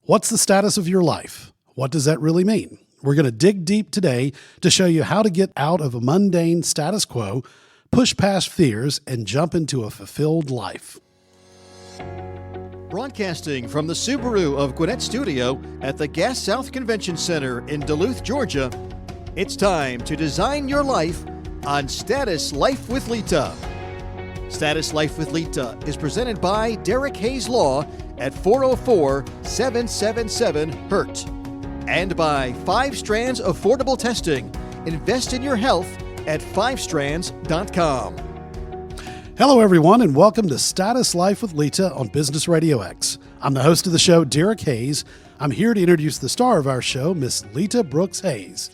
What's the status of your life? What does that really mean? We're going to dig deep today to show you how to get out of a mundane status quo, push past fears, and jump into a fulfilled life. Broadcasting from the Subaru of Gwinnett Studio at the Gas South Convention Center in Duluth, Georgia, it's time to design your life on Status Life with Leta. Status Life with Leta is presented by Derek Hayes Law at 404-777-HURT and by 5 Strands Affordable Testing. Invest in your health at 5strands.com. Hello, everyone, and welcome to Status Life with Leta on Business RadioX. I'm the host of the show, Derek Hayes. I'm here to introduce the star of our show, Miss Leta Brooks Hayes.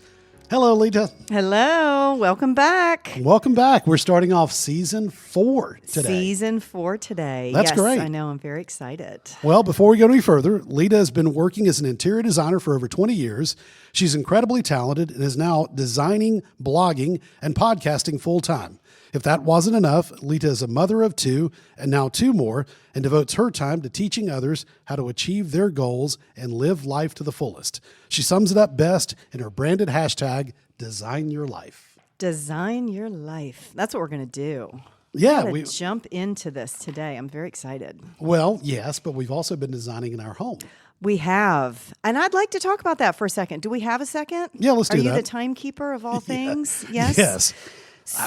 Hello, Leta. Hello. Welcome back. Welcome back. We're starting off season 4 today. Season 4 today. That's great. I know. I'm very excited. Well, before we go any further, Leta has been working as an interior designer for over 20 years. She's incredibly talented and is now designing, blogging, and podcasting full time. If that wasn't enough, Leta is a mother of 2 and now 2 more and devotes her time to teaching others how to achieve their goals and live life to the fullest. She sums it up best in her branded hashtag, Design Your Life. Design your life. That's what we're going to do. Yeah, we jump into this today. I'm very excited. Well, yes, but we've also been designing in our home. We have. And I'd like to talk about that for a second. Do we have a second? Yeah, let's do that. Are you the timekeeper of all things? Yes? Yes.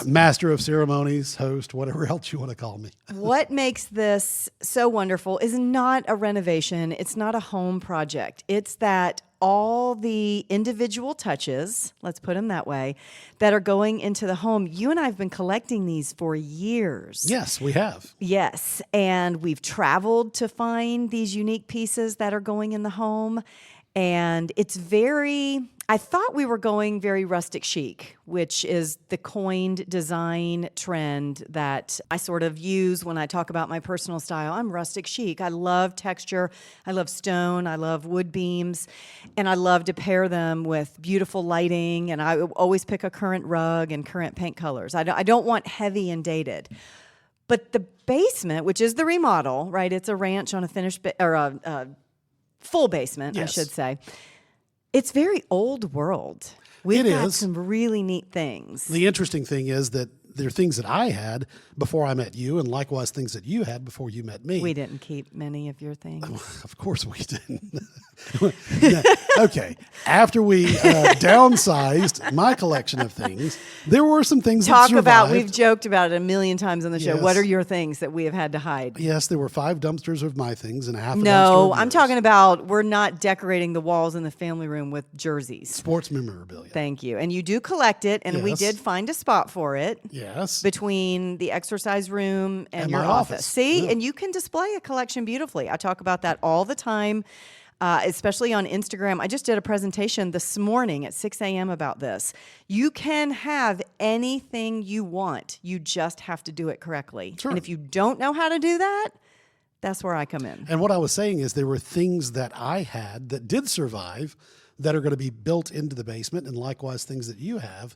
Master of ceremonies, host, whatever else you want to call me. What makes this so wonderful is not a renovation. It's not a home project. It's that all the individual touches, let's put them that way, that are going into the home. You and I have been collecting these for years. Yes, we have. Yes, and we've traveled to find these unique pieces that are going in the home. And it's I thought we were going very rustic chic, which is the coined design trend that I sort of use when I talk about my personal style. I'm rustic chic. I love texture. I love stone. I love wood beams. And I love to pair them with beautiful lighting. And I always pick a current rug and current paint colors. I don't want heavy and dated. But the basement, which is the remodel, right? It's a ranch on a finished or a full basement, yes. I should say. It's very old world. We've got some really neat things. The interesting thing is that there are things that I had before I met you, and likewise things that you had before you met me. We didn't keep many of your things. Of course we didn't. Okay. After we downsized my collection of things, there were some things that survived. We've joked about it a million times on the show. Yes. What are your things that we have had to hide? Yes, there were 5 dumpsters of my things and a half a dumpster No, of I'm yours. talking about we're not decorating the walls in the family room with jerseys. Sports memorabilia. Thank you. And you do collect it, and we did find a spot for it. Yes. Between the exercise room and your my office. See? Yeah. And you can display a collection beautifully. I talk about that all the time, especially on Instagram. I just did a presentation this morning at 6 a.m. about this. You can have anything you want. You just have to do it correctly. Sure. And if you don't know how to do that, that's where I come in. And what I was saying is there were things that I had that did survive that are going to be built into the basement, and likewise things that you had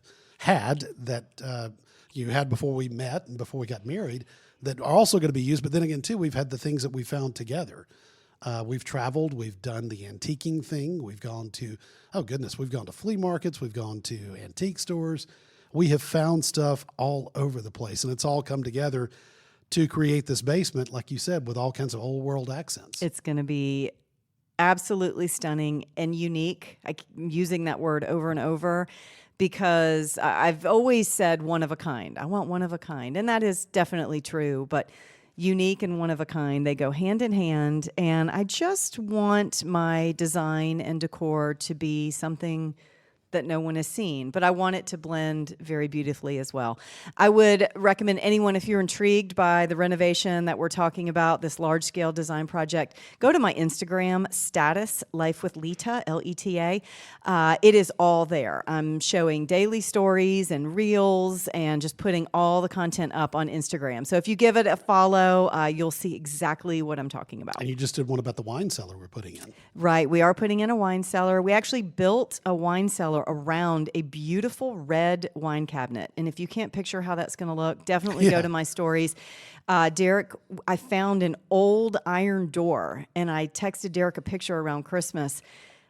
that you had before we met and before we got married that are also going to be used. But then again, too, we've had the things that we found together. We've traveled. We've done the antiquing thing. We've gone to, we've gone to flea markets. We've gone to antique stores. We have found stuff all over the place, and it's all come together to create this basement, like you said, with all kinds of old world accents. It's going to be absolutely stunning and unique. I'm using that word over and over because I've always said one of a kind. I want one of a kind, and that is definitely true, but unique and one of a kind, they go hand in hand, and I just want my design and decor to be something that no one has seen, but I want it to blend very beautifully as well. I would recommend anyone, if you're intrigued by the renovation that we're talking about, this large-scale design project, go to my Instagram, Status Life with Leta, Leta. It is all there. I'm showing daily stories and reels and just putting all the content up on Instagram. So if you give it a follow, you'll see exactly what I'm talking about. And you just did one about the wine cellar we're putting in. Right. We are putting in a wine cellar. We actually built a wine cellar around a beautiful red wine cabinet. And if you can't picture how that's going to look, definitely go to my stories. Derek, I found an old iron door, and I texted Derek a picture around Christmas,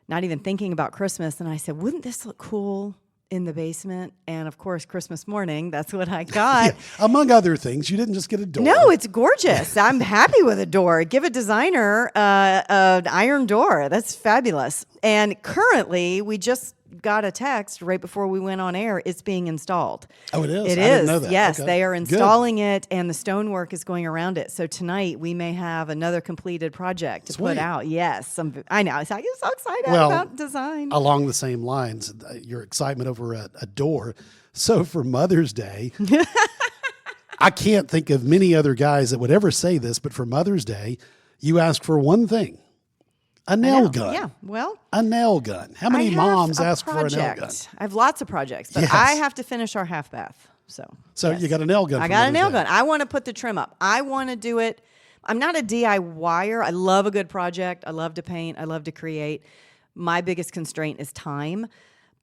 not even thinking about Christmas. And I said, wouldn't this look cool in the basement? And of course, Christmas morning, that's what I got. Among other things, you didn't just get a door. No, it's gorgeous. I'm happy with a door. Give a designer an iron door. That's fabulous. And currently, we just got a text right before we went on air. It's being installed. Oh, it is? It I is. didn't know that. Yes, Okay. they are installing it, and the stonework is going around it. So tonight, we may have another completed project to put Sweet. out. Yes, I know. I get so excited Well, about design. Along the same lines, your excitement over a door. So for Mother's Day, I can't think of many other guys that would ever say this, but for Mother's Day, you asked for one thing. A nail gun. Yeah, well, A nail gun. How many I have moms a ask for a nail gun? project. I have lots of projects, but Yes. I have to finish our half bath. So You got a nail gun. I for got a Mother's nail Day. gun. I want to put the trim up. I want to do it. I'm not a DIYer. I love a good project. I love to paint. I love to create. My biggest constraint is time.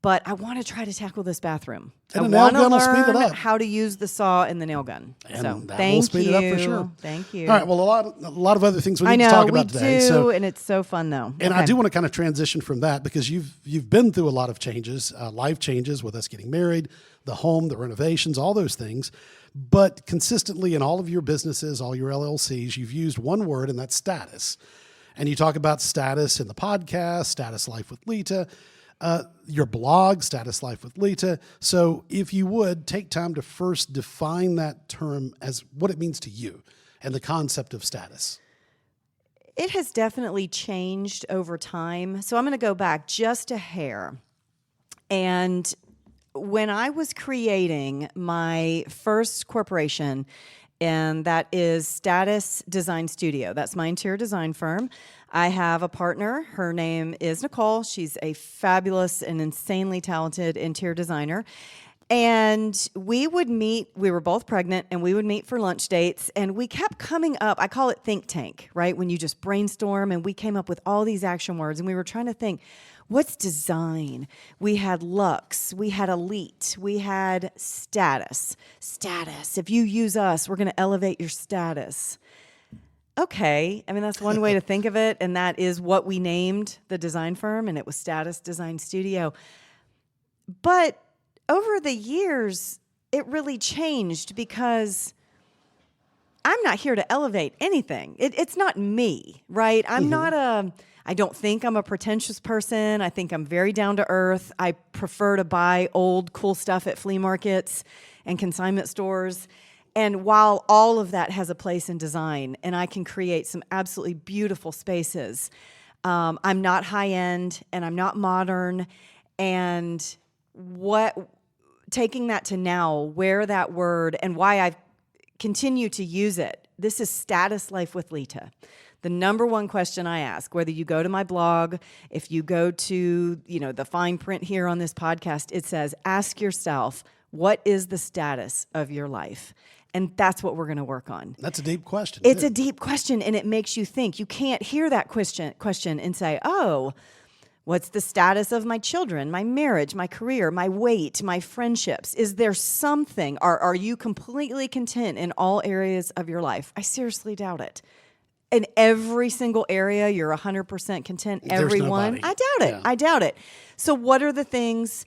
But I want to try to tackle this bathroom. And I a nail want to gun will speed it learn up. how to use the saw and the nail gun. And so that thank will speed you. it up for sure. Thank you. All right. Well, a lot of other things we I need know to talk we about today. do, So, and it's so fun though. and I Okay. do want to kind of transition from that because you've been through a lot of changes, life changes with us getting married, the home, the renovations, all those things. But consistently in all of your businesses, all your LLCs, you've used one word, and that's status. And you talk about status in the podcast, Status Life with Leta, your blog, Status Life with Leta. So if you would take time to first define that term as what it means to you and the concept of status. It has definitely changed over time. So I'm going to go back just a hair. And when I was creating my first corporation, and that is Status Design Studio. That's my interior design firm. I have a partner. Her name is Nicole. She's a fabulous and insanely talented interior designer. And we would meet, we were both pregnant, and we would meet for lunch dates, and we kept coming up, I call it think tank, right? When you just brainstorm, and we came up with all these action words, and we were trying to think, what's design? We had luxe, we had elite, we had status. Status, if you use us, we're gonna elevate your status. Okay, I mean, that's one way to think of it, and that is what we named the design firm, and it was Status Design Studio. But over the years, it really changed because I'm not here to elevate anything. It's not me, right? I'm not I don't think I'm a pretentious person. I think I'm very down to earth. I prefer to buy old, cool stuff at flea markets and consignment stores. And while all of that has a place in design, and I can create some absolutely beautiful spaces, I'm not high end and I'm not modern. And taking that to now, where that word and why I continue to use it, this is Status Life with Leta. The number one question I ask, whether you go to my blog, if you go to, the fine print here on this podcast, it says, ask yourself, what is the status of your life? And that's what we're going to work on. That's a deep question. It's too. a deep question, and it makes you think. You can't hear that question and say, oh, what's the status of my children, my marriage, my career, my weight, my friendships? Is there something? Are you completely content in all areas of your life? I seriously doubt it. In every single area, you're 100% content. There's Everyone, nobody. I doubt it. Yeah. I doubt it. So what are the things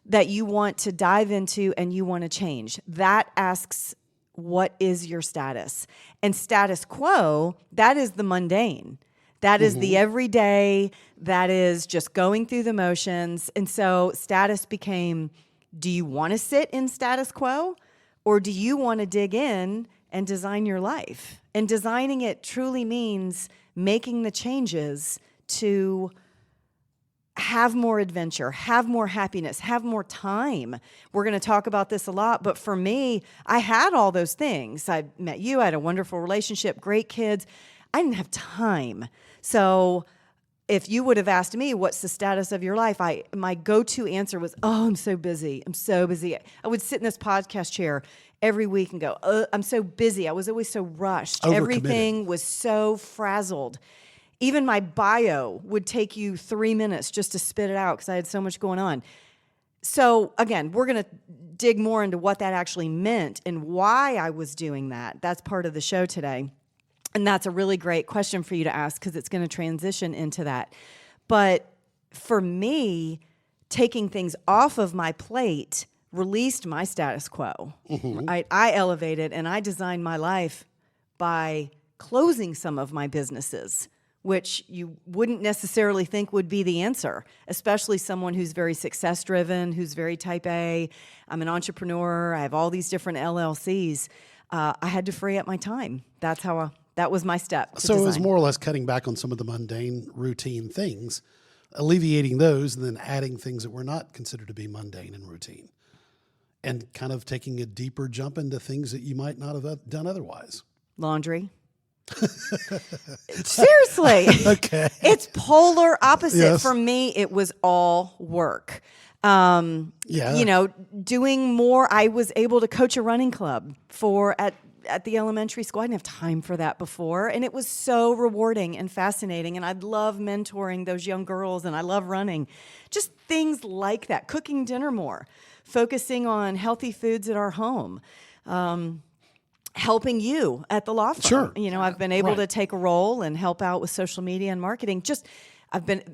that you want to dive into and you want to change? That asks, what is your status? And status quo, that is the mundane. That is the everyday, that is just going through the motions. And so status became, do you want to sit in status quo, or do you want to dig in and design your life? And designing it truly means making the changes to have more adventure, have more happiness, have more time. We're going to talk about this a lot, but for me, I had all those things. I met you, I had a wonderful relationship, great kids. I didn't have time. So if you would have asked me, what's the status of your life? My go-to answer was, oh, I'm so busy. I'm so busy. I would sit in this podcast chair every week and go, I'm so busy. I was always so rushed. Overcommitted. Everything was so frazzled. Even my bio would take you 3 minutes just to spit it out because I had so much going on. So again, we're going to dig more into what that actually meant and why I was doing that. That's part of the show today. And that's a really great question for you to ask because it's going to transition into that. But for me, taking things off of my plate released my status quo. I elevated and I designed my life by closing some of my businesses, which you wouldn't necessarily think would be the answer, especially someone who's very success-driven, who's very type A. I'm an entrepreneur. I have all these different LLCs. I had to free up my time. That was my step to So it was design. more or less cutting back on some of the mundane, routine things, alleviating those, and then adding things that were not considered to be mundane and routine, and kind of taking a deeper jump into things that you might not have done otherwise. Laundry. Seriously. Okay. It's polar opposite. Yes. For me, it was all work. Yeah. Doing more. I was able to coach a running club at the elementary school. I didn't have time for that before. And it was so rewarding and fascinating. And I love mentoring those young girls, and I love running. Just things like that. Cooking dinner more. Focusing on healthy foods at our home. Helping you at the law firm. Sure. I've been able Right. to take a role and help out with social media and marketing.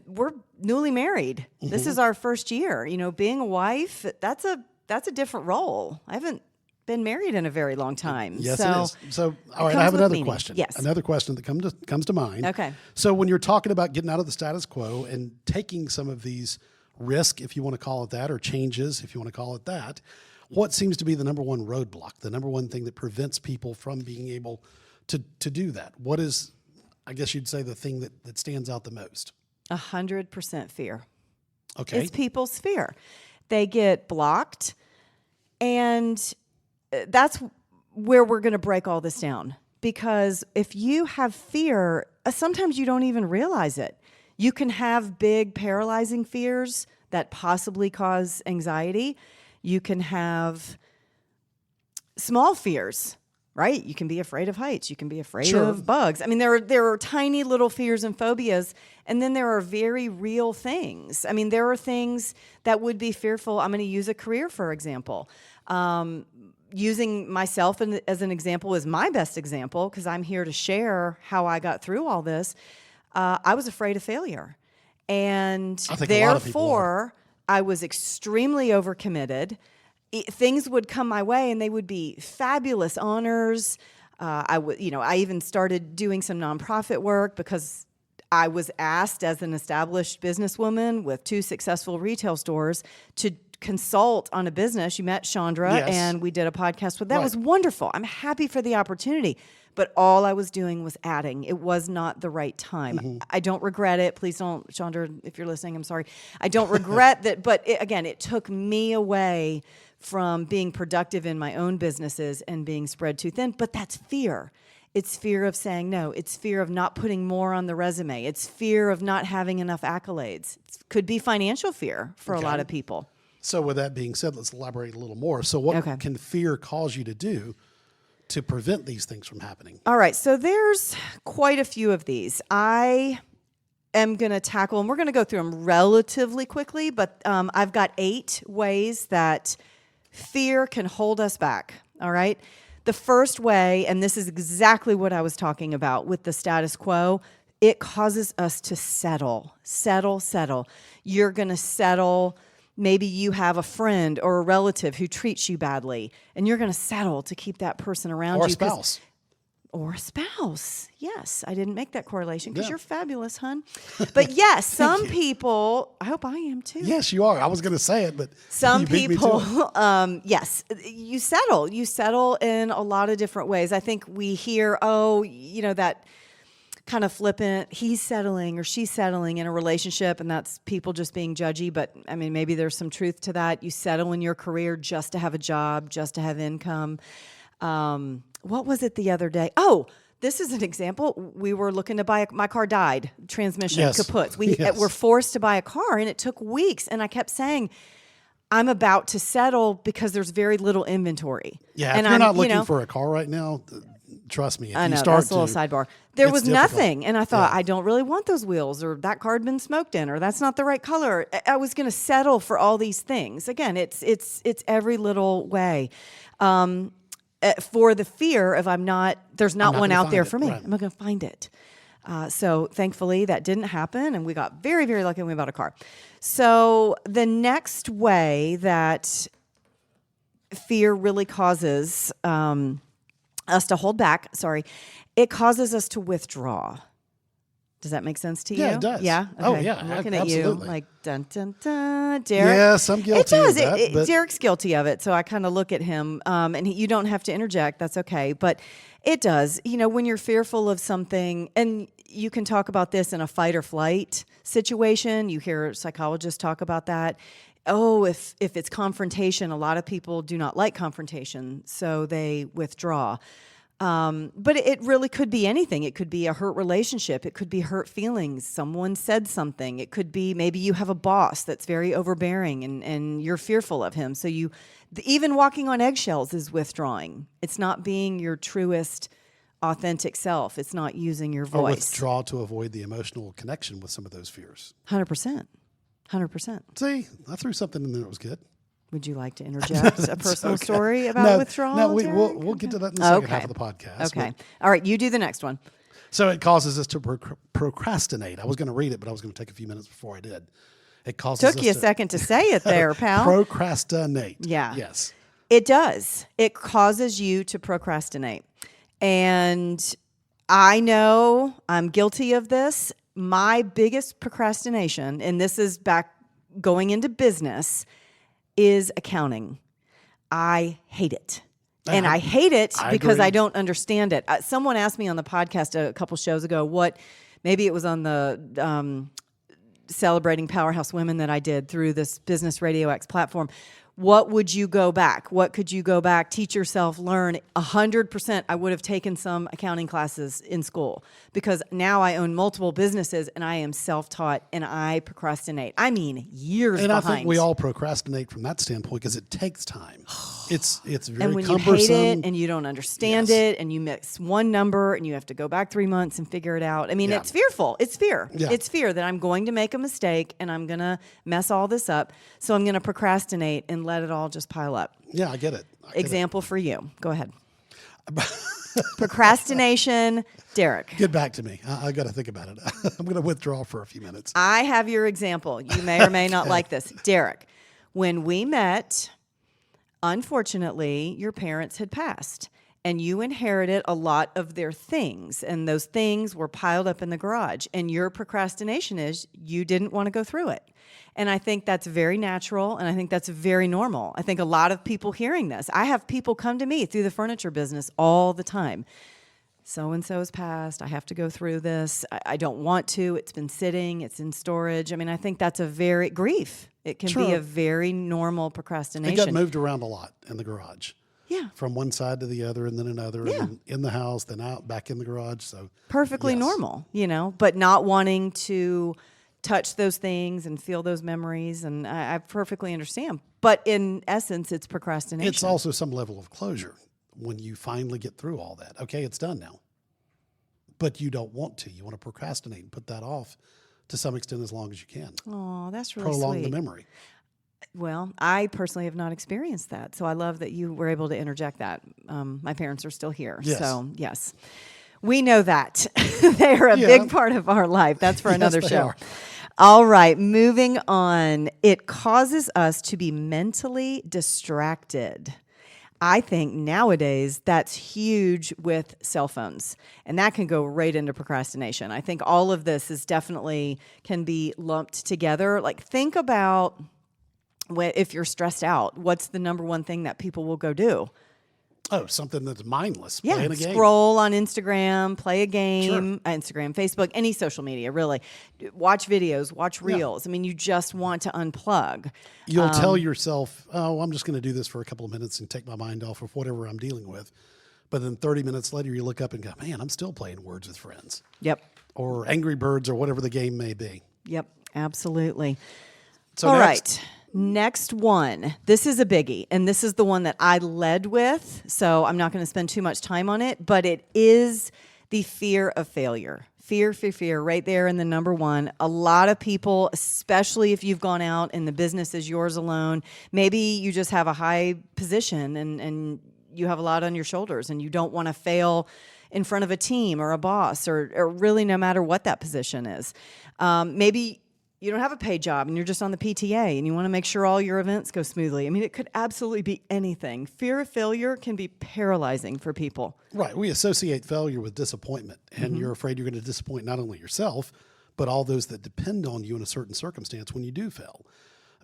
We're newly married. This is our first year. Being a wife, that's a different role. I haven't been married in a very long time. Yes, so it is. So, all right, comes I have with another meaning. question. Yes. Another question that comes to mind. Okay. So when you're talking about getting out of the status quo and taking some of these risks, if you want to call it that, or changes, if you want to call it that, what seems to be the number one roadblock, the number one thing that prevents people from being able to do that? What is, I guess you'd say, the thing that stands out the most? 100% fear. Okay. It's people's fear. They get blocked, and that's where we're going to break all this down. Because if you have fear, sometimes you don't even realize it. You can have big paralyzing fears that possibly cause anxiety. You can have small fears, right? You can be afraid of heights. You can be afraid Sure. of bugs. I mean, there are tiny little fears and phobias, and then there are very real things. I mean, there are things that would be fearful. I'm going to use a career, for example. Using myself as an example is my best example because I'm here to share how I got through all this. I was afraid of failure. And I think a lot of people are. therefore, I was extremely overcommitted. Things would come my way, and they would be fabulous honors. I even started doing some nonprofit work because I was asked as an established businesswoman with 2 successful retail stores to consult on a business. You met Chandra, Yes. and we did a podcast with that. Right. It was wonderful. I'm happy for the opportunity. But all I was doing was adding. It was not the right time. I don't regret it. Please don't, Chandra, if you're listening, I'm sorry. I don't regret that. But it took me away from being productive in my own businesses and being spread too thin. But that's fear. It's fear of saying no. It's fear of not putting more on the resume. It's fear of not having enough accolades. It could be financial fear for a lot of people. So with that being said, let's elaborate a little more. So what Okay. can fear cause you to do to prevent these things from happening? All right, so there's quite a few of these. I am going to tackle, and we're going to go through them relatively quickly, but I've got 8 ways that fear can hold us back, all right? The first way, and this is exactly what I was talking about with the status quo, it causes us to settle. You're going to settle. Maybe you have a friend or a relative who treats you badly, and you're going to settle to keep that person around Or you. a spouse. Or a spouse. Yes, I didn't make that correlation because Yeah. you're fabulous, hon. But yes, some people, I hope I am too. Yes, you are. I was going to say it, but Some you beat me to people, it. yes, you settle. You settle in a lot of different ways. I think we hear, that kind of flippant, he's settling or she's settling in a relationship, and that's people just being judgy. But I mean, maybe there's some truth to that. You settle in your career just to have a job, just to have income. What was it the other day? Oh, this is an example. We were looking to buy my car died, transmission, Yes. kaput. We Yes. were forced to buy a car, and it took weeks. And I kept saying, I'm about to settle because there's very little inventory. Yeah, and if you're not you looking know, for a car right now, trust me, if I you know, start that's a little to, sidebar. There it's was difficult. nothing, and I thought, Yeah. I don't really want those wheels, or that car had been smoked in, or that's not the right color. I was going to settle for all these things. Again, it's every little way. For the fear of there's not not one gonna out find there it, for me. right. I'm not going to find it. So thankfully that didn't happen, and we got very, very lucky when we bought a car. So the next way that fear really causes us to hold back, it causes us to withdraw. Does that make sense to you? Yeah, it does. Yeah? Oh, Okay. yeah, I'm looking at absolutely. you like, dun, dun, dun, Derek. Yes, I'm guilty It does. of that. But Derek's guilty of it, so I kind of look at him, and you don't have to interject. That's okay. But it does. When you're fearful of something, and you can talk about this in a fight or flight situation. You hear psychologists talk about that. Oh, if it's confrontation, a lot of people do not like confrontation, so they withdraw. But it really could be anything. It could be a hurt relationship. It could be hurt feelings. Someone said something. It could be maybe you have a boss that's very overbearing and you're fearful of him. So even walking on eggshells is withdrawing. It's not being your truest, authentic self. It's not using your or voice. withdraw to avoid the emotional connection with some of those fears. 100%. 100%. See, I threw something in there that was good. Would you like to interject a personal story about No, withdrawal? no, Derek? we'll get to that in the second Okay. half of the podcast. Okay. but- All right. You do the next one. So it causes us to procrastinate. I was going to read it, but I was going to take a few minutes before I did. It causes Took us you a to second to say it there, pal. procrastinate. Yeah. Yes. It does. It causes you to procrastinate. And I know I'm guilty of this. My biggest procrastination, and this is back going into business, is accounting. I hate it. And I hate it because agree. I don't understand it. Someone asked me on the podcast a couple shows ago maybe it was on the Celebrating Powerhouse Women that I did through this Business RadioX platform. What would you go back? What could you go back, teach yourself, learn? 100% I would have taken some accounting classes in school, because now I own multiple businesses and I am self-taught and I procrastinate. I mean, years And behind. I think we all procrastinate from that standpoint because it takes time. It's very and when cumbersome. you hate it and you don't understand it and you miss one number and you have to go back 3 months and figure it out. I mean, Yeah. it's fearful. It's fear. Yeah. It's fear that I'm going to make a mistake and I'm going to mess all this up. So I'm going to procrastinate and let it all just pile up. Yeah, I get it. Example for you. Go ahead. Procrastination, Derek. Get back to me. I got to think about it. I'm going to withdraw for a few minutes. I have your example. You may or may not like this. Derek, when we met, unfortunately, your parents had passed and you inherited a lot of their things, and those things were piled up in the garage, and your procrastination is you didn't want to go through it. And I think that's very natural, and I think that's very normal. I think a lot of people hearing this, I have people come to me through the furniture business all the time. So-and-so has passed. I have to go through this. I don't want to. It's been sitting. It's in storage. I mean, I think that's grief. It can be Sure. a very normal It procrastination. got moved around a lot in the garage. Yeah. From one side to the other, and then another, Yeah. and then in the house, then out, back in the garage. So Perfectly yes. normal, but not wanting to touch those things and feel those memories. And I perfectly understand. But in essence, it's procrastination. It's also some level of closure when you finally get through all that. Okay, it's done now. But you don't want to. You want to procrastinate and put that off to some extent as long as you can. Oh, that's really Prolong sweet. the memory. Well, I personally have not experienced that. So I love that you were able to interject that. My parents are still here. Yes. So, yes. We know that. They are a Yeah. big part of our life. That's for Yes, another they show. are. All right, moving on. It causes us to be mentally distracted. I think nowadays that's huge with cell phones, and that can go right into procrastination. I think all of this is definitely can be lumped together. Like, think about if you're stressed out, what's the number one thing that people will go do? Oh, something that's mindless. Yeah, Playing a game. scroll on Instagram, play a game, Instagram, Facebook, any social media, really. Watch videos, watch reels. I mean, you just want to unplug. You'll tell yourself, oh, I'm just going to do this for a couple of minutes and take my mind off of whatever I'm dealing with. But then 30 minutes later, you look up and go, man, I'm still playing Words with Friends Yep, or Angry Birds or whatever the game may be. yep, absolutely. So All next, right. Next one. This is a biggie, and this is the one that I led with, so I'm not going to spend too much time on it, but it is the fear of failure. Fear, right there in the number one. A lot of people, especially if you've gone out and the business is yours alone, maybe you just have a high position and you have a lot on your shoulders and you don't want to fail in front of a team or a boss or really no matter what that position is. Maybe you don't have a paid job and you're just on the PTA and you want to make sure all your events go smoothly. I mean, it could absolutely be anything. Fear of failure can be paralyzing for people. Right. We associate failure with disappointment, and you're afraid you're going to disappoint not only yourself, but all those that depend on you in a certain circumstance when you do fail.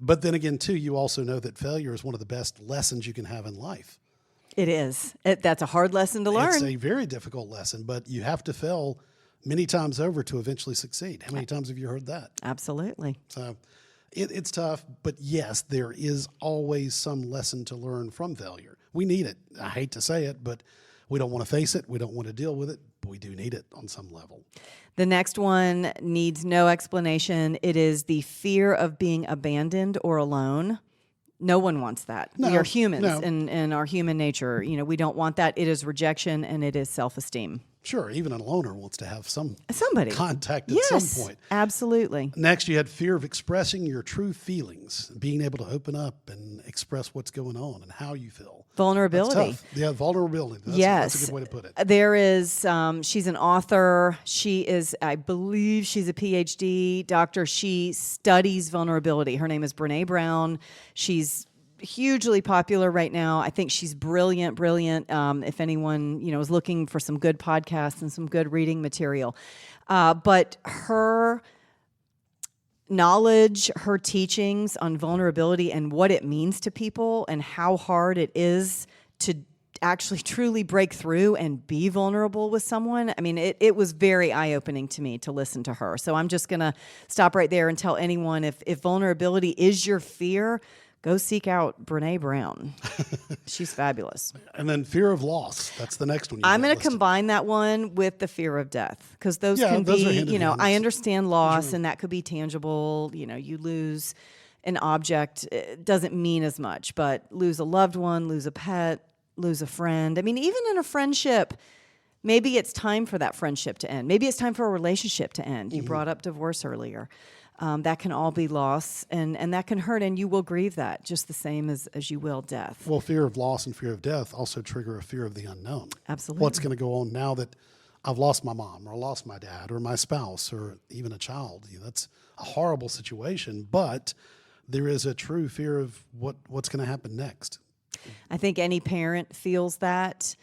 But then again, too, you also know that failure is one of the best lessons you can have in life. It is. That's a hard lesson to learn. It's a very difficult lesson, but you have to fail many times over to eventually succeed. How many times have you heard that? Absolutely. So it's tough, but yes, there is always some lesson to learn from failure. We need it. I hate to say it, but we don't want to face it. We don't want to deal with it, but we do need it on some level. The next one needs no explanation. It is the fear of being abandoned or alone. No one wants that. No, we are humans no. in our human nature. You know, we don't want that. It is rejection and it is self-esteem. Sure, even a loner wants to have Somebody. contact at Yes, some point. absolutely. Next, you had fear of expressing your true feelings, being able to open up and express what's going on and how you feel. Vulnerability. That's tough. Yeah, vulnerability. Yes. That's a good way to put it. There is, she's an author. She is, I believe she's a PhD doctor. She studies vulnerability. Her name is Brene Brown. She's hugely popular right now. I think she's brilliant. If anyone, is looking for some good podcasts and some good reading material. But her knowledge, her teachings on vulnerability and what it means to people and how hard it is to actually truly break through and be vulnerable with someone. I mean, it was very eye-opening to me to listen to her. So I'm just going to stop right there and tell anyone if vulnerability is your fear, go seek out Brene Brown. She's fabulous. And then fear of loss. That's the next one. I'm going to combine that one with the fear of death because those can those are be, hand in hand. I understand loss and that could be tangible. You lose an object. It doesn't mean as much, but lose a loved one, lose a pet, lose a friend. I mean, even in a friendship, maybe it's time for that friendship to end. Maybe it's time for a relationship to end. You brought up divorce earlier. That can all be loss, and that can hurt, and you will grieve that just the same as you will death. Well, fear of loss and fear of death also trigger a fear of the unknown. Absolutely. What's going to go on now that I've lost my mom or lost my dad or my spouse or even a child? That's a horrible situation, but there is a true fear of what's going to happen next. I think any parent feels that,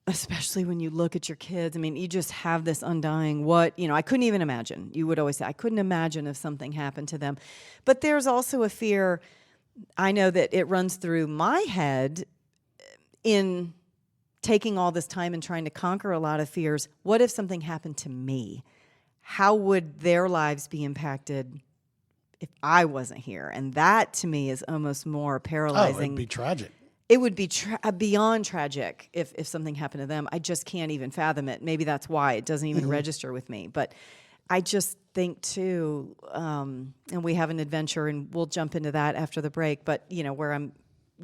especially when you look at your kids. I mean, you just have this undying I couldn't even imagine. You would always say, I couldn't imagine if something happened to them. But there's also a fear, I know that it runs through my head in taking all this time and trying to conquer a lot of fears. What if something happened to me? How would their lives be impacted if I wasn't here? And that to me is almost more paralyzing. Oh, it'd be tragic. It would be beyond tragic if something happened to them. I just can't even fathom it. Maybe that's why it doesn't even register with me. But I just think, too, and we have an adventure, and we'll jump into that after the break, but, where I'm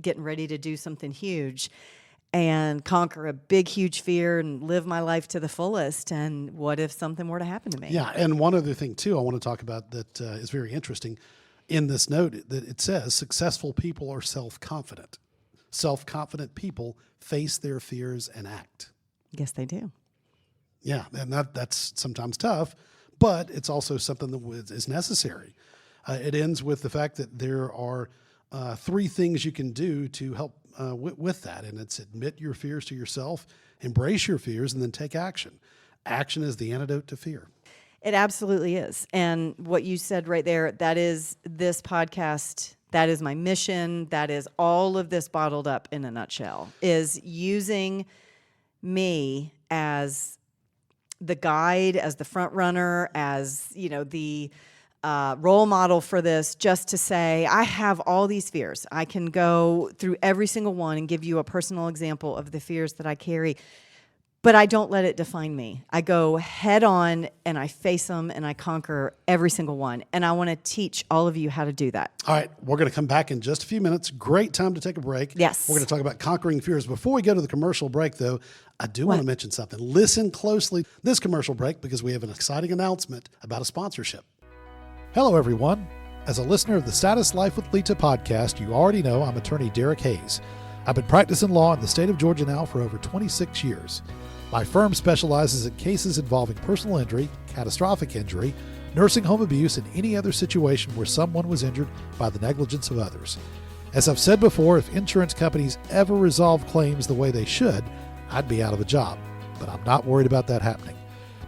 getting ready to do something huge and conquer a big, huge fear and live my life to the fullest. And what if something were to happen to me? Yeah, and one other thing, too, I want to talk about that is very interesting. In this note, that it says, successful people are self-confident. Self-confident people face their fears and act. Yes, they do. Yeah, and that's sometimes tough, but it's also something that is necessary. It ends with the fact that there are 3 things you can do to help with that, and it's admit your fears to yourself, embrace your fears, and then take action. Action is the antidote to fear. It absolutely is. And what you said right there, that is this podcast. That is my mission. That is all of this bottled up in a nutshell, is using me as the guide, as the front runner, as, the role model for this, just to say, I have all these fears. I can go through every single one and give you a personal example of the fears that I carry. but I don't let it define me. I go head on and I face them and I conquer every single one. And I want to teach all of you how to do that. All right, we're going to come back in just a few minutes. Great time to take a break. Yes. We're going to talk about conquering fears. Before we go to the commercial break, though, I do want to mention something. Listen closely this commercial break because we have an exciting announcement about a sponsorship. Hello, everyone. As a listener of the Status Life with Leta podcast, you already know I'm attorney Derek Hayes. I've been practicing law in the state of Georgia now for over 26 years. My firm specializes in cases involving personal injury, catastrophic injury, nursing home abuse, and any other situation where someone was injured by the negligence of others. As I've said before, if insurance companies ever resolve claims the way they should, I'd be out of a job. But I'm not worried about that happening.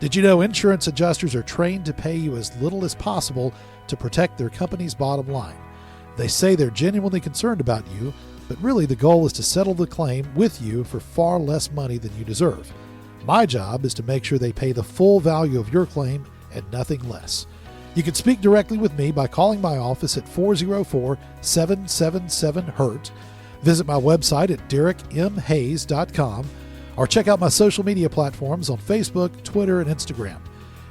Did you know insurance adjusters are trained to pay you as little as possible to protect their company's bottom line? They say they're genuinely concerned about you, but really the goal is to settle the claim with you for far less money than you deserve. My job is to make sure they pay the full value of your claim and nothing less. You can speak directly with me by calling my office at 404-777-HURT. Visit my website at derekmhayes.com or check out my social media platforms on Facebook, Twitter, and Instagram.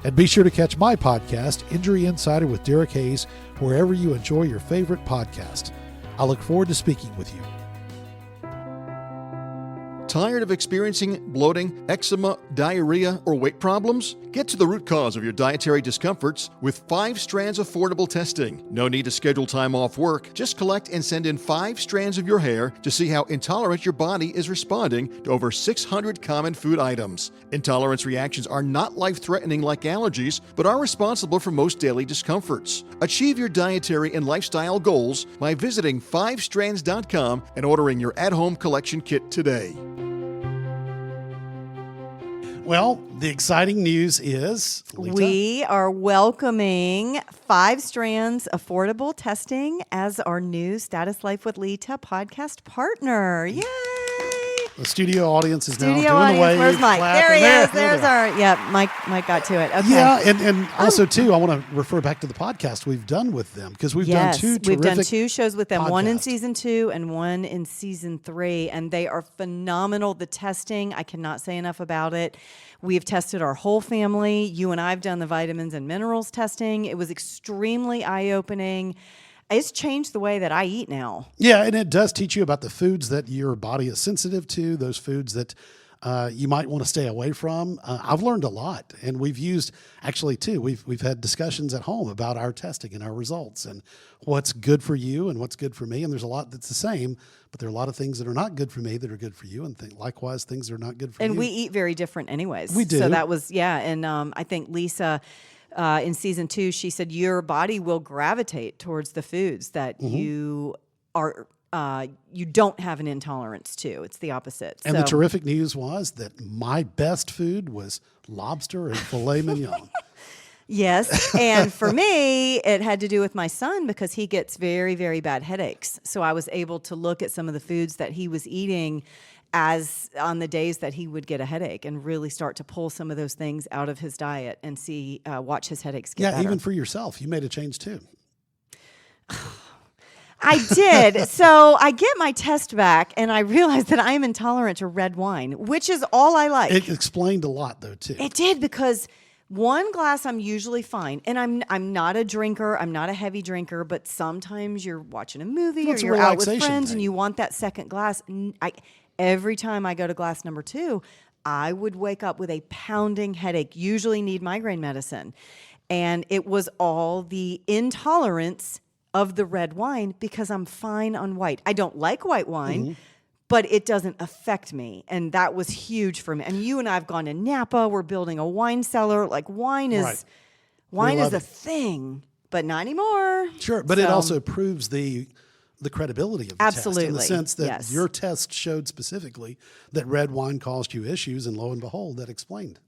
And be sure to catch my podcast, Injury Insider with Derek Hayes, wherever you enjoy your favorite podcast. I look forward to speaking with you. Tired of experiencing bloating, eczema, diarrhea, or weight problems? Get to the root cause of your dietary discomforts with 5 strands affordable testing. No need to schedule time off work. Just collect and send in 5 strands of your hair to see how intolerant your body is responding to over 600 common food items. Intolerance reactions are not life-threatening like allergies, but are responsible for most daily discomforts. Achieve your dietary and lifestyle goals by visiting 5strands.com and ordering your at-home collection kit today. Well, the exciting news is, Leta, We are welcoming 5 Strands Affordable Testing as our new Status Life with Leta podcast partner. Yay! the studio audience is now Studio doing the audience, wave. where's Mike? clapping. There he is. There There's they are. our, Mike got to it. Okay. Yeah, and also, too, I want to refer back to the podcast we've done with them because we've done 2 terrific we've done 2 shows with them, one in podcasts. season 2 and one in season 3, and they are phenomenal. The testing, I cannot say enough about it. We have tested our whole family. You and I have done the vitamins and minerals testing. It was extremely eye-opening. It's changed the way that I eat now. Yeah, and it does teach you about the foods that your body is sensitive to, those foods that you might want to stay away from. I've learned a lot, and we've used, actually, too, we've had discussions at home about our testing and our results and what's good for you and what's good for me. And there's a lot that's the same, but there are a lot of things that are not good for me that are good for you, and likewise, things that are not good for you. And we eat very different anyways. We do. So that was, and I think Lisa, in season 2, she said your body will gravitate towards the foods that you are, you don't have an intolerance to. It's the opposite. And the terrific news was that my best food was lobster and filet mignon. Yes, and for me, it had to do with my son because he gets very, very bad headaches. So I was able to look at some of the foods that he was eating as on the days that he would get a headache and really start to pull some of those things out of his diet and watch his headaches get better. Even for yourself, you made a change too. I did. So I get my test back and I realized that I am intolerant to red wine, which is all I like. It explained a lot though too. It did, because one glass I'm usually fine, and I'm not a drinker. I'm not a heavy drinker, but sometimes you're watching a movie It's or a you're out with relaxation friends thing. and you want that second glass. Every time I go to glass number 2, I would wake up with a pounding headache. Usually need migraine medicine, and it was all the intolerance of the red wine because I'm fine on white. I don't like white wine. But it doesn't affect me. And that was huge for me. And you and I have gone to Napa. We're building a wine cellar. Like wine is Right. wine love is a it. thing, but not anymore. Sure, but it So- also proves the credibility of the test in the Absolutely, sense that yes. your test showed specifically that red wine caused you issues, and lo and behold, that explained.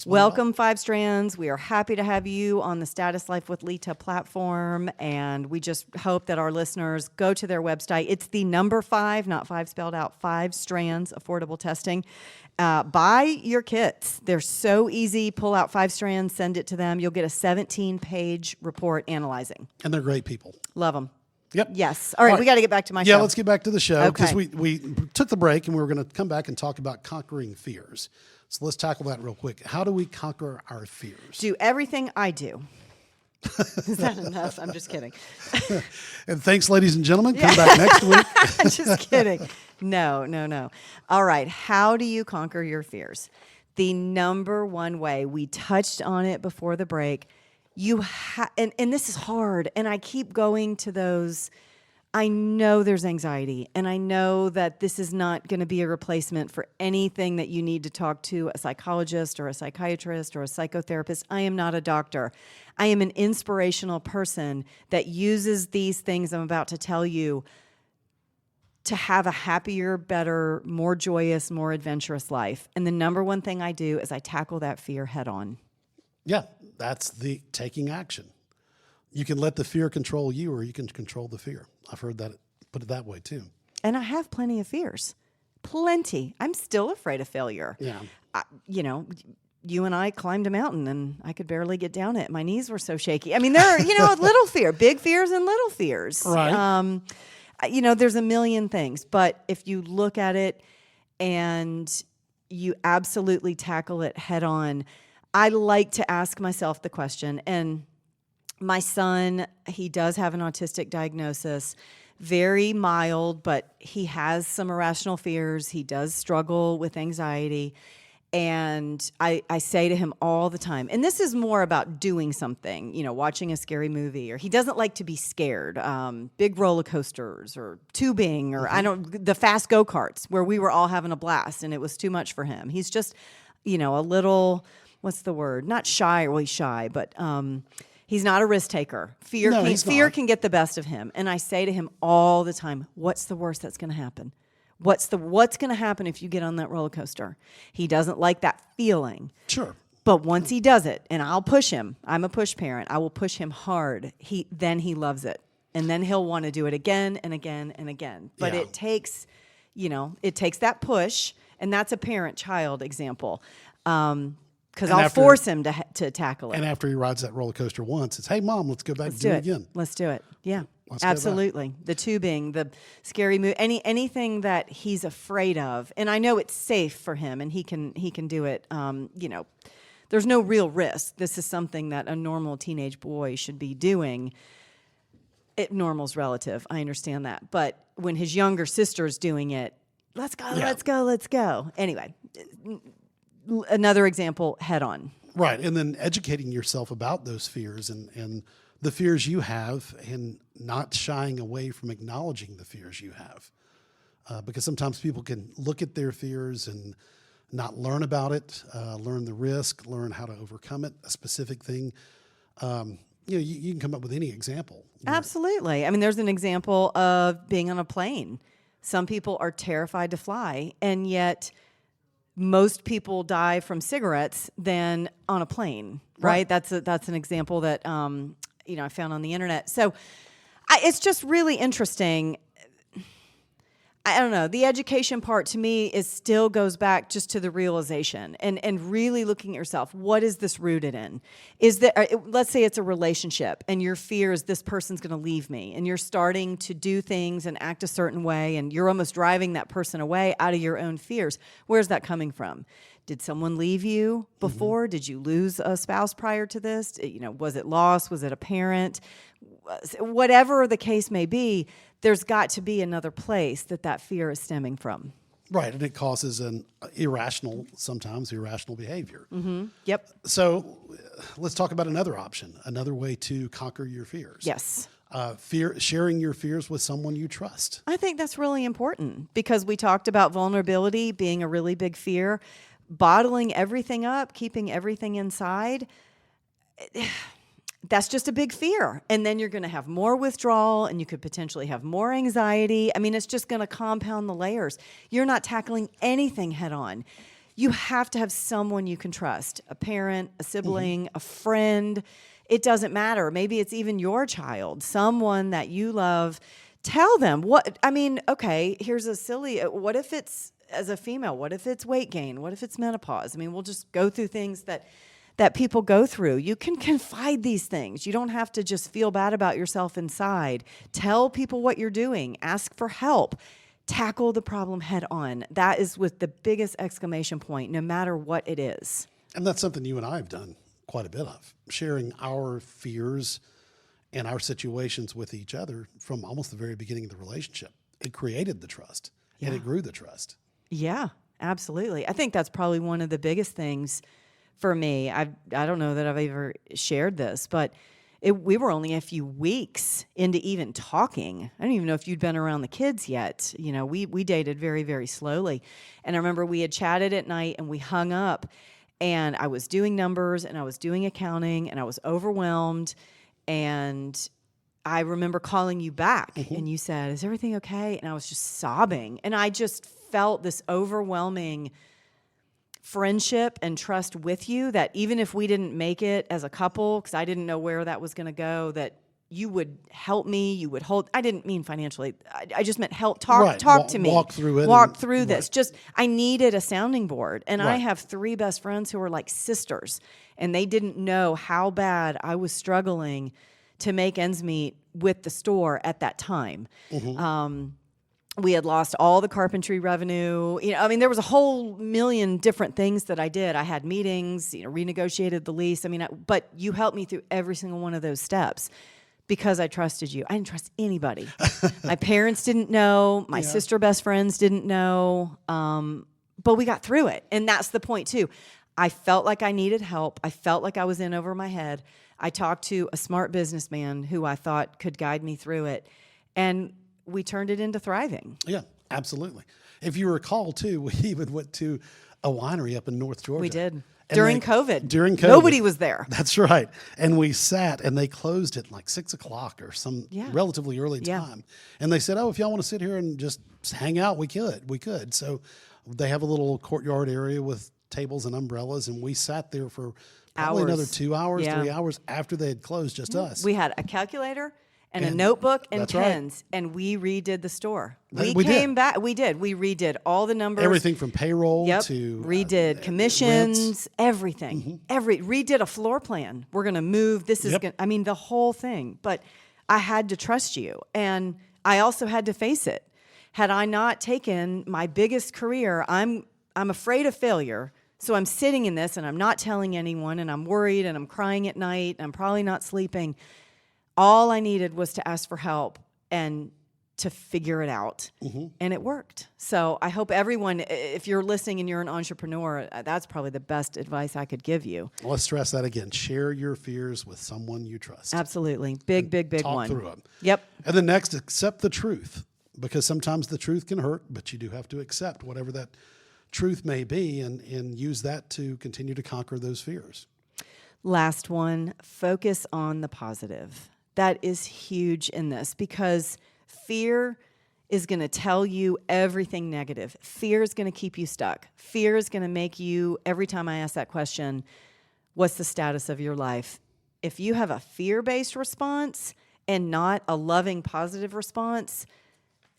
Welcome, 5 Strands. We are happy to have you on the Status Life with Leta platform, and we just hope that our listeners go to their website. It's the number 5, not 5 spelled out, 5 Strands Affordable Testing. Buy your kits. They're so easy. Pull out 5 Strands, send it to them. You'll get a 17-page report analyzing. And they're great people. Love them. Yep. Yes. All right, we got to get back to my show. Yeah, let's get back to the show because Okay. we took the break and we were going to come back and talk about conquering fears. So let's tackle that real quick. How do we conquer our fears? Do everything I do. Is that enough? I'm just kidding. And thanks, ladies and gentlemen. Come back next week. Just kidding. No. All right. How do you conquer your fears? The number one way, we touched on it before the break, and this is hard, and I keep going to those. I know there's anxiety, and I know that this is not going to be a replacement for anything that you need to talk to a psychologist or a psychiatrist or a psychotherapist. I am not a doctor. I am an inspirational person that uses these things I'm about to tell you to have a happier, better, more joyous, more adventurous life. And the number one thing I do is I tackle that fear head on. Yeah, that's the taking action. You can let the fear control you, or you can control the fear. I've heard that put it that way too. And I have plenty of fears. Plenty. I'm still afraid of failure. Yeah. You and I climbed a mountain and I could barely get down it. My knees were so shaky. I mean, there are, little fear, big fears and little fears. Right. There's a million things. But if you look at it and you absolutely tackle it head on, I like to ask myself the question, and my son, he does have an autistic diagnosis, very mild, but he has some irrational fears. He does struggle with anxiety. And I say to him all the time, and this is more about doing something, watching a scary movie, or he doesn't like to be scared, big roller coasters or tubing, or the fast go-karts where we were all having a blast and it was too much for him. He's just, a little, what's the word? Not shy, well, he's shy, but he's not a risk taker. Fear can get the best of him. And I say to him all the time, what's the worst that's going to happen? What's going to happen if you get on that roller coaster? He doesn't like that feeling. Sure. But once he does it, and I'll push him, I'm a push parent, I will push him hard, then he loves it. And then he'll want to do it again and again and again. But it takes that push, and that's a parent-child example. Because I'll force him to tackle it. And after he rides that roller coaster once, it's, hey, Mom, let's go back and do it again. Let's do it. Yeah, absolutely. The tubing, the scary move, anything that he's afraid of. And I know it's safe for him, and he can do it. There's no real risk. This is something that a normal teenage boy should be doing. Normal's relative. I understand that. But when his younger sister's doing it, let's go. Anyway, another example, head on. Right. And then educating yourself about those fears and the fears you have, and not shying away from acknowledging the fears you have. Because sometimes people can look at their fears and not learn about it, learn the risk, learn how to overcome it, a specific thing. You can come up with any example. Absolutely. I mean, there's an example of being on a plane. Some people are terrified to fly, and yet most people die from cigarettes than on a plane, right? That's an example that I found on the internet. So it's just really interesting. I don't know. The education part to me still goes back just to the realization and really looking at yourself. What is this rooted in? Let's say it's a relationship and your fear is this person's going to leave me, and you're starting to do things and act a certain way, and you're almost driving that person away out of your own fears. Where's that coming from? Did someone leave you before? Mm-hmm. Did you lose a spouse prior to this? Was it loss? Was it a parent? Whatever the case may be, there's got to be another place that fear is stemming from. Right, and it causes sometimes irrational behavior. Mm-hmm. Yep. So let's talk about another option, another way to conquer your fears. Yes. Sharing your fears with someone you trust. I think that's really important because we talked about vulnerability being a really big fear. Bottling everything up, keeping everything inside, that's just a big fear. And then you're going to have more withdrawal, and you could potentially have more anxiety. I mean, it's just going to compound the layers. You're not tackling anything head on. You have to have someone you can trust, a parent, a sibling, a friend. It doesn't matter. Maybe it's even your child, someone that you love. Tell them okay, here's what if it's, as a female, what if it's weight gain? What if it's menopause? I mean, we'll just go through things that people go through. You can confide these things. You don't have to just feel bad about yourself inside. Tell people what you're doing. Ask for help. tackle the problem head on. That is with the biggest exclamation point, no matter what it is. And that's something you and I have done quite a bit of, sharing our fears and our situations with each other from almost the very beginning of the relationship. It created the trust and it grew the trust. Yeah, absolutely. I think that's probably one of the biggest things for me. I don't know that I've ever shared this, but we were only a few weeks into even talking. I don't even know if you'd been around the kids yet. You know, we dated very, very slowly. And I remember we had chatted at night and we hung up, and I was doing numbers and I was doing accounting and I was overwhelmed. And I remember calling you back and you said, "Is everything okay?" And I was just sobbing. And I just felt this overwhelming friendship and trust with you that even if we didn't make it as a couple, because I didn't know where that was going to go, that you would help me, you would hold. I didn't mean financially. I just meant help. Talk to me. Walk through it. Walk through this. Just, I needed a sounding board. And I have 3 best friends who are like sisters, and they didn't know how bad I was struggling to make ends meet with the store at that time. We had lost all the carpentry revenue. You know, I mean, there was a whole million different things that I did. I had meetings, renegotiated the lease. I mean, but you helped me through every single one of those steps because I trusted you. I didn't trust anybody. My parents didn't know. My sister best friends didn't know. But we got through it. And that's the point too. I felt like I needed help. I felt like I was in over my head. I talked to a smart businessman who I thought could guide me through it. And we turned it into thriving. Yeah, absolutely. If you recall, too, we even went to a winery up in North Georgia. We did. And During COVID. During COVID. Nobody was there. That's right. And we sat, and they closed at like 6 o'clock or some relatively early time. And they said, "Oh, if y'all want to sit here and just hang out, we could. So they have a little courtyard area with tables and umbrellas, and we sat there for probably another 2 hours, 3 hours after they had closed, just us. We had a calculator and a notebook and pens, and we redid the store. We came back. We did. We redid all the numbers. Everything from payroll to... redid commissions, everything. Redid a floor plan. We're going to move. This is I mean, the whole thing. But I had to trust you, and I also had to face it. Had I not taken my biggest career, I'm afraid of failure, so I'm sitting in this, and I'm not telling anyone, and I'm worried, and I'm crying at night, and I'm probably not sleeping. All I needed was to ask for help and to figure it out. And it worked. So I hope everyone, if you're listening and you're an entrepreneur, that's probably the best advice I could give you. Well, let's stress that again. Share your fears with someone you trust. Absolutely. Big Talk one. through them. Yep. And then next, accept the truth, because sometimes the truth can hurt, but you do have to accept whatever that truth may be and use that to continue to conquer those fears. Last one, focus on the positive. That is huge in this, because fear is going to tell you everything negative. Fear is going to keep you stuck. Fear is going to make you, every time I ask that question, what's the status of your life? If you have a fear-based response and not a loving, positive response,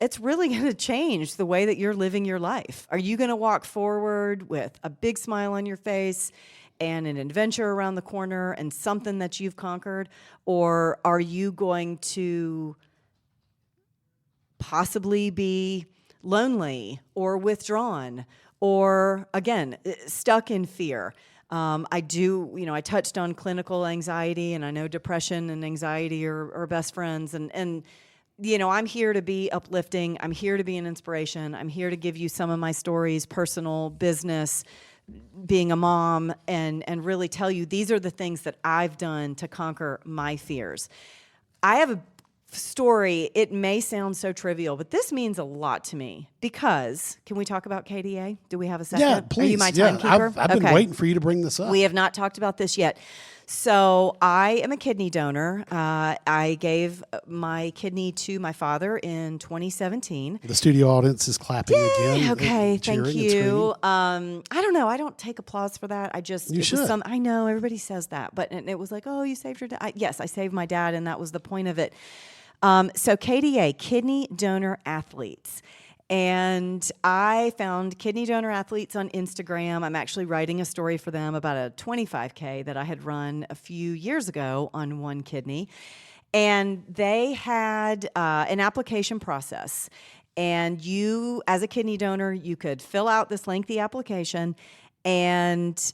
it's really going to change the way that you're living your life. Are you going to walk forward with a big smile on your face and an adventure around the corner and something that you've conquered? Or are you going to possibly be lonely or withdrawn or, again, stuck in fear? I touched on clinical anxiety, and I know depression and anxiety are best friends. And I'm here to be uplifting. I'm here to be an inspiration. I'm here to give you some of my stories, personal, business, being a mom, and really tell you these are the things that I've done to conquer my fears. I have a story. It may sound so trivial, but this means a lot to me because, can we talk about KDA? Do we have a second? Yeah, please. Are you my timekeeper? I've been waiting for you to bring this up. We have not talked about this yet. So I am a kidney donor. I gave my kidney to my father in 2017. The studio audience is clapping again. Okay, cheering thank and you. screaming. I don't know. I don't take applause for that. You should. I know everybody says that, but it was like, oh, you saved your dad. Yes, I saved my dad, and that was the point of it. So KDA, Kidney Donor Athletes. And I found Kidney Donor Athletes on Instagram. I'm actually writing a story for them about a 25K that I had run a few years ago on one kidney. And they had an application process. And you, as a kidney donor, you could fill out this lengthy application. And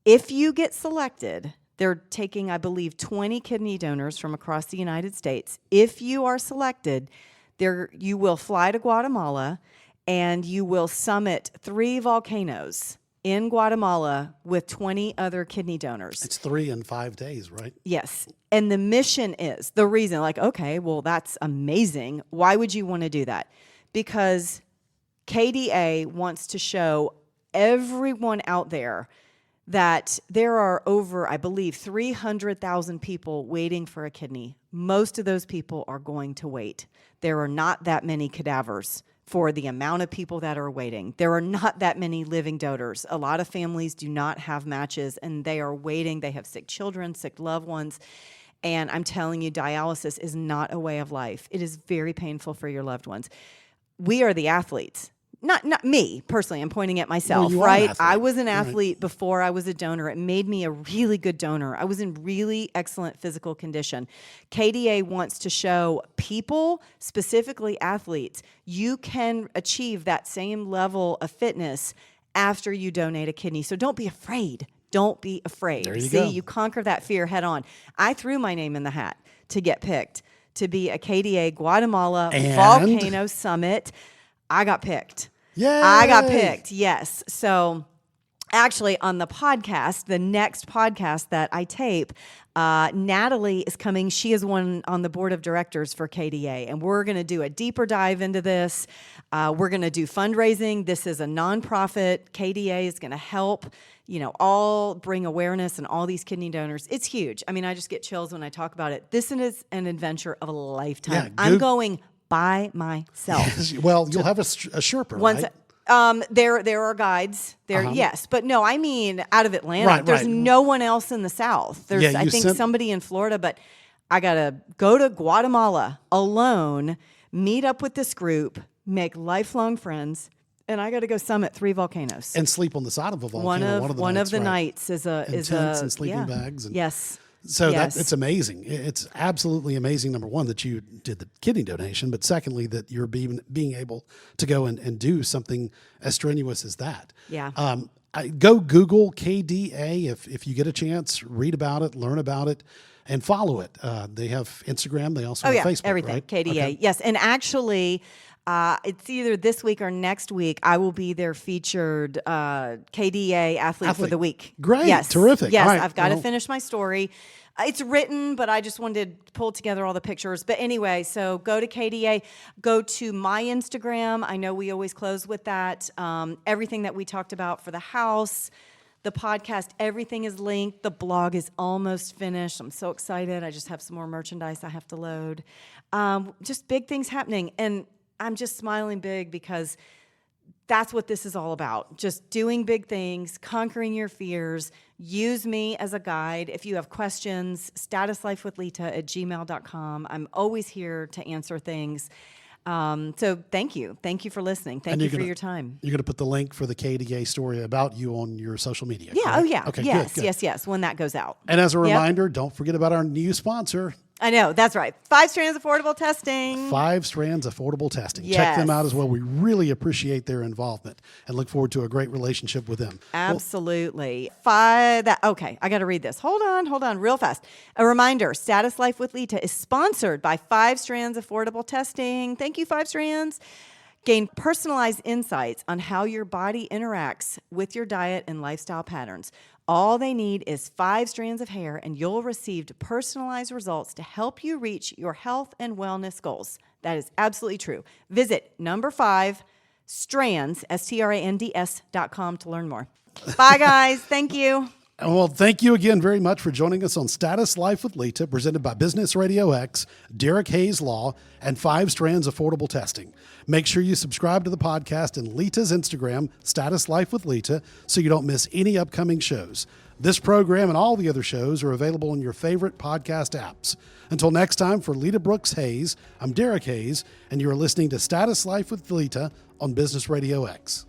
if you get selected, they're taking, I believe, 20 kidney donors from across the United States. If you are selected, you will fly to Guatemala and you will summit 3 volcanoes in Guatemala with 20 other kidney donors. It's 3 and 5 days, right? Yes. And the mission is, the reason, like, okay, well, that's amazing. Why would you want to do that? Because KDA wants to show everyone out there that there are over, I believe, 300,000 people waiting for a kidney. Most of those people are going to wait. There are not that many cadavers for the amount of people that are waiting. There are not that many living donors. A lot of families do not have matches, and they are waiting. They have sick children, sick loved ones. And I'm telling you, dialysis is not a way of life. It is very painful for your loved ones. We are the athletes. Not me, personally. I'm pointing at myself, Well, you are an right? athlete. I was an Right. athlete before I was a donor. It made me a really good donor. I was in really excellent physical condition. KDA wants to show people, specifically athletes, you can achieve that same level of fitness after you donate a kidney. So don't be afraid. Don't be afraid. There you See, go. you conquer that fear head on. I threw my name in the hat to get picked to be a KDA Guatemala And? Volcano Summit. I got picked. Yay! I got picked, yes. So actually on the podcast, the next podcast that I tape, Natalie is coming. She is one on the board of directors for KDA, and we're going to do a deeper dive into this. We're going to do fundraising. This is a nonprofit. KDA is going to help, all bring awareness and all these kidney donors. It's huge. I mean, I just get chills when I talk about it. This is an adventure of a lifetime. Yeah, I'm going by myself. Well, you'll have a Sherpa, Once, right? there are guides there, yes, but no, I mean out of Atlanta. Right, There's right. no one else in the South. There's, Yeah, I you think, sent- somebody in Florida, but I gotta go to Guatemala alone, meet up with this group, make lifelong friends, and I got to go summit 3 volcanoes. And sleep on the side of a volcano. One of the right? nights is a And is tents a and sleeping yeah. bags. And Yes. So Yes. it's amazing. It's absolutely amazing, number one, that you did the kidney donation, but secondly, that you're being able to go and do something as strenuous as that. Yeah. Go Google KDA if you get a chance, read about it, learn about it, and follow it. They have Instagram. They also have Facebook, everything. right? KDA. Okay. Yes, and actually, it's either this week or next week. I will be their featured KDA athlete for the week. Great. Yes. Terrific. Yes, All right. I've got to Well- finish my story. It's written, but I just wanted to pull together all the pictures. But anyway, so go to KDA, go to my Instagram. I know we always close with that. Everything that we talked about for the house, the podcast, everything is linked. The blog is almost finished. I'm so excited. I just have some more merchandise I have to load. Just big things happening. And I'm just smiling big because that's what this is all about. Just doing big things, conquering your fears. Use me as a guide. If you have questions, statuslifewithleta@gmail.com. I'm always here to answer things. So thank you. Thank you for listening. Thank you for your time. You're going to put the link for the KDA story about you on your social media. Yeah. correct? Oh, yeah. Okay, yes. good. Yes. When that goes out. And as a Yep. reminder, don't forget about our new sponsor, I know. That's right. 5 Strands Affordable Testing. 5 Strands Affordable Testing. Check them Yes. out as well. We really appreciate their involvement and look forward to a great relationship with them. Absolutely. Okay, I got to read this. Hold on, real fast. A reminder, Status Life with Leta is sponsored by 5 Strands Affordable Testing. Thank you, 5 Strands. Gain personalized insights on how your body interacts with your diet and lifestyle patterns. All they need is 5 strands of hair, and you'll receive personalized results to help you reach your health and wellness goals. That is absolutely true. Visit number 5 strands, strands.com to learn more. Bye, guys. Thank you. Well, thank you again very much for joining us on Status Life with Leta, presented by Business RadioX, Derek Hayes Law, and 5 Strands Affordable Testing. Make sure you subscribe to the podcast and Leta's Instagram, Status Life with Leta, so you don't miss any upcoming shows. This program and all the other shows are available on your favorite podcast apps. Until next time, for Leta Brooks Hayes, I'm Derek Hayes, and you are listening to Status Life with Leta on Business RadioX.